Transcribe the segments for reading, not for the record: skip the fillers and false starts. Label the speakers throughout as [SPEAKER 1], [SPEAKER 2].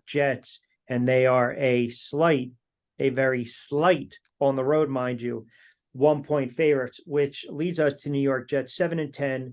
[SPEAKER 1] Jets, and they are a very slight on the road, mind you, 1-point favorites, which leads us to New York Jets 7-10.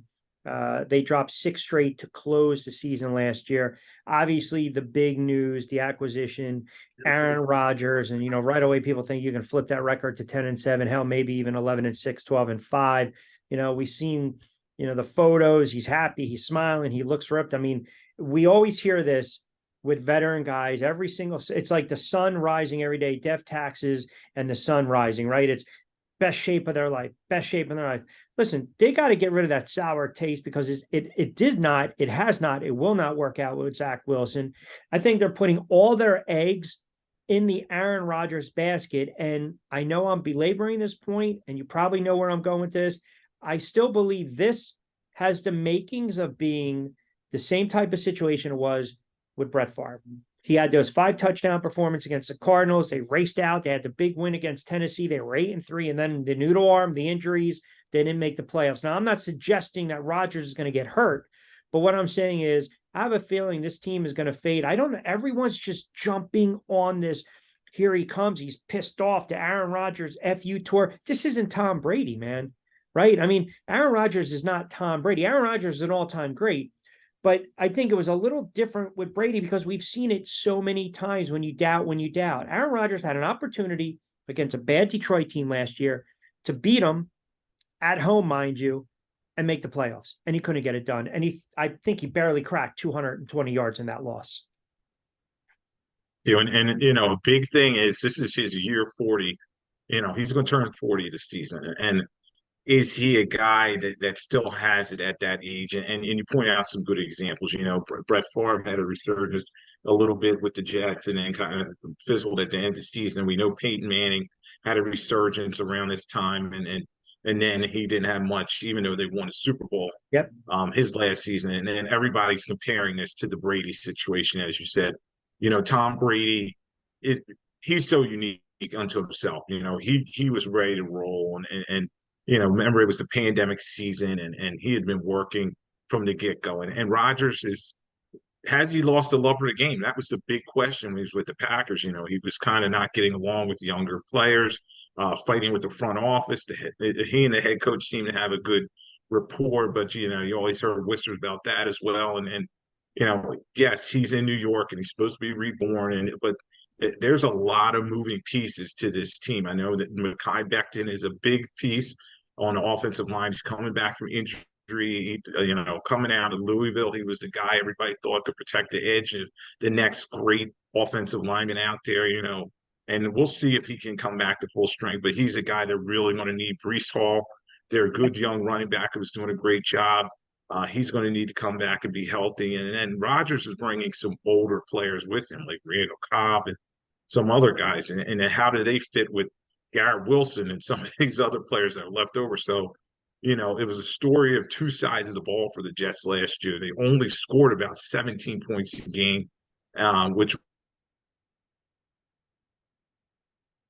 [SPEAKER 1] They dropped 6 straight to close the season last year. Obviously, the big news, the acquisition, Aaron Rodgers, and right away people think you can flip that record to 10-7, hell, maybe even 11-6, 12-5. We've seen the photos. He's happy, he's smiling, he looks ripped. I mean, we always hear this with veteran guys. It's like the sun rising every day, death taxes, and the sun rising, right? It's best shape of their life. Listen, they got to get rid of that sour taste because it has not, it will not work out with Zach Wilson. I think they're putting all their eggs in the Aaron Rodgers basket. And I know I'm belaboring this point, and you probably know where I'm going with this. I still believe this has the makings of being the same type of situation it was with Brett Favre. He had those 5 touchdown performance against the Cardinals. They raced out. They had the big win against Tennessee. They were 8-3, and then the noodle arm, the injuries, they didn't make the playoffs. Now, I'm not suggesting that Rodgers is going to get hurt, but what I'm saying is I have a feeling this team is going to fade. I don't know. Everyone's just jumping on this. Here he comes. He's pissed off. The Aaron Rodgers FU tour. This isn't Tom Brady, man, right? I mean, Aaron Rodgers is not Tom Brady. Aaron Rodgers is an all-time great. But I think it was a little different with Brady because we've seen it so many times when you doubt. Aaron Rodgers had an opportunity against a bad Detroit team last year to beat them at home, mind you, and make the playoffs. And he couldn't get it done. And I think he barely cracked 220 yards in that loss.
[SPEAKER 2] A big thing is this is his year 40. He's going to turn 40 this season. And is he a guy that still has it at that age? And you point out some good examples. Brett Favre had a resurgence a little bit with the Jets and then kind of fizzled at the end of the season. And we know Peyton Manning had a resurgence around this time, and then he didn't have much, even though they won a Super Bowl.
[SPEAKER 1] Yep.
[SPEAKER 2] His last season. And then everybody's comparing this to the Brady situation, as you said. Tom Brady, he's so unique unto himself. He was ready to roll, and remember it was the pandemic season, and he had been working from the get-go. And Rodgers has he lost the love of the game? That was the big question when he was with the Packers. He was kind of not getting along with the younger players, fighting with the front office. He and the head coach seemed to have a good rapport, but you always heard whispers about that as well. And yes, he's in New York and he's supposed to be reborn, but there's a lot of moving pieces to this team. I know that Mekhi Becton is a big piece on the offensive line. He's coming back from injury. Coming out of Louisville, he was the guy everybody thought could protect the edge of the next great offensive lineman out there. And we'll see if he can come back to full strength. But he's a guy they're really going to need. Breece Hall, they're a good young running back who's doing a great job. He's going to need to come back and be healthy. And then Rodgers is bringing some older players with him, like Randall Cobb and some other guys. And then how do they fit with Garrett Wilson and some of these other players that are left over? So, it was a story of two sides of the ball for the Jets last year. They only scored about 17 points a game, which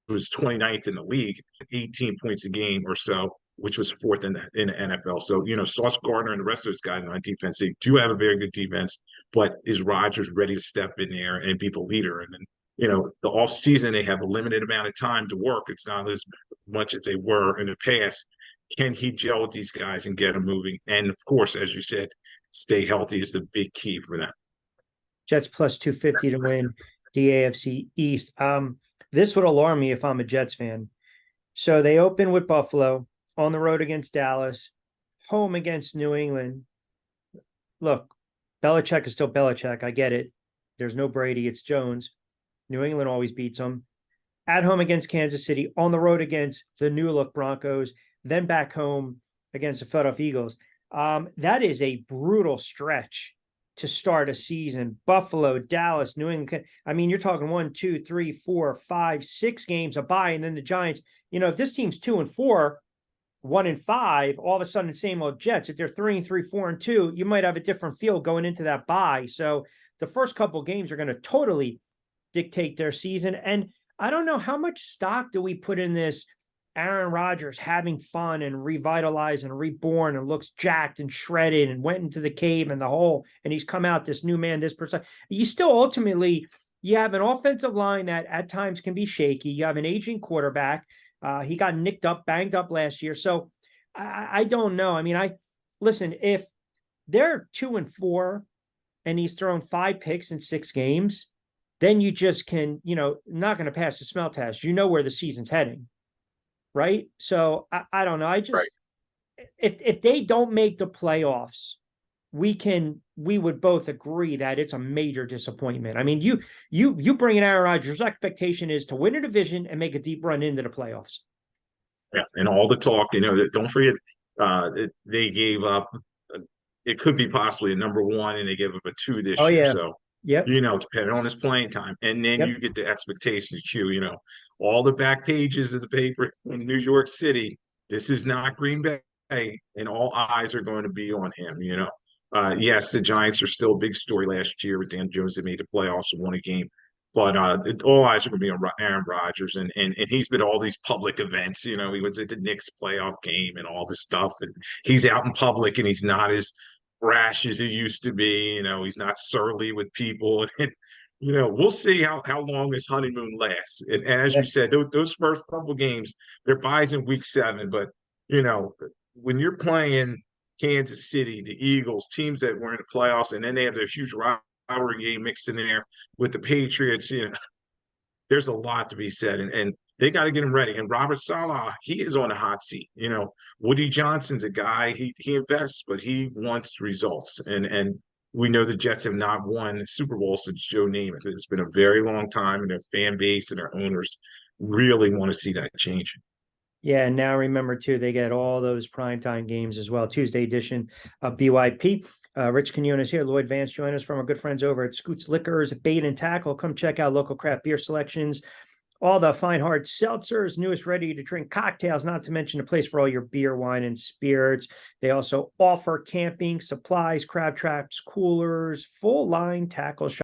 [SPEAKER 2] was 29th in the league, 18 points a game or so, which was 4th in the NFL. So, Sauce Gardner and the rest of those guys on defense, they do have a very good defense, but is Rodgers ready to step in there and be the leader? And then, the off season, they have a limited amount of time to work. It's not as much as they were in the past. Can he gel with these guys and get them moving? And of course, as you said, stay healthy is the big key for them.
[SPEAKER 1] Jets plus 250 to win the AFC East. This would alarm me if I'm a Jets fan. So they open with Buffalo, on the road against Dallas, home against New England. Look, Belichick is still Belichick. I get it. There's no Brady. It's Jones. New England always beats them. At home against Kansas City, on the road against the new-look Broncos, then back home against the Philadelphia Eagles. That is a brutal stretch to start a season. Buffalo, Dallas, New England. I mean, you're talking 1, 2, 3, 4, 5, 6 games, a bye, and then the Giants. If this team's 2-4, 1-5, all of a sudden, same old Jets. If they're 3-3, 4-2, you might have a different feel going into that bye. So the first couple of games are going to totally dictate their season. And I don't know how much stock do we put in this Aaron Rodgers having fun and revitalized and reborn and looks jacked and shredded and went into the cave and the hole and he's come out this new man, this person. You still ultimately, you have an offensive line that at times can be shaky. You have an aging quarterback. He got nicked up, banged up last year. So I don't know. I mean, listen, if they're 2-4 and he's thrown 5 picks in 6 games, then you just can, not going to pass the smell test. You know where the season's heading, right? So I don't know.
[SPEAKER 2] Right.
[SPEAKER 1] If they don't make the playoffs, we would both agree that it's a major disappointment. I mean, you bring in Aaron Rodgers, expectation is to win a division and make a deep run into the playoffs.
[SPEAKER 2] Yeah, and all the talk, don't forget, they gave up. It could be possibly a number 1, and they gave up a 2
[SPEAKER 1] Oh
[SPEAKER 2] this year.
[SPEAKER 1] yeah.
[SPEAKER 2] So,
[SPEAKER 1] Yep.
[SPEAKER 2] depending on his playing time, and then
[SPEAKER 1] Yep.
[SPEAKER 2] you get the expectations too. All the back pages of the paper in New York City. This is not Green Bay, and all eyes are going to be on him. Yes, the Giants are still a big story last year with Dan Jones. They made the playoffs and won a game. But all eyes are going to be on Aaron Rodgers, and he's been at all these public events. He was at the Knicks playoff game and all this stuff, and he's out in public and he's not as brash as he used to be. He's not surly with people, and we'll see how long this honeymoon lasts. And as you
[SPEAKER 1] Yeah.
[SPEAKER 2] said, those first couple games, they're buys in week 7, but when you're playing Kansas City, the Eagles, teams that were in the playoffs, and then they have their huge rivalry game mixed in there with the Patriots. There's a lot to be said, and they got to get him ready. And Robert Saleh, he is on the hot seat. Woody Johnson's a guy, he invests, but he wants results. And we know the Jets have not won the Super Bowl since Joe Namath. It's been a very long time, and their fan base and their owners really want to see that change.
[SPEAKER 1] Yeah, and now remember too, they get all those primetime games as well. Tuesday edition of BYP. Rich Quinones here, Lloyd Vance join us from our good friends over at Scoots Liquors, Bait and Tackle. Come check out local craft beer selections, all the fine hard seltzers, newest ready to drink cocktails, not to mention a place for all your beer, wine, and spirits. They also offer camping supplies, crab traps, coolers, full line tackle shop.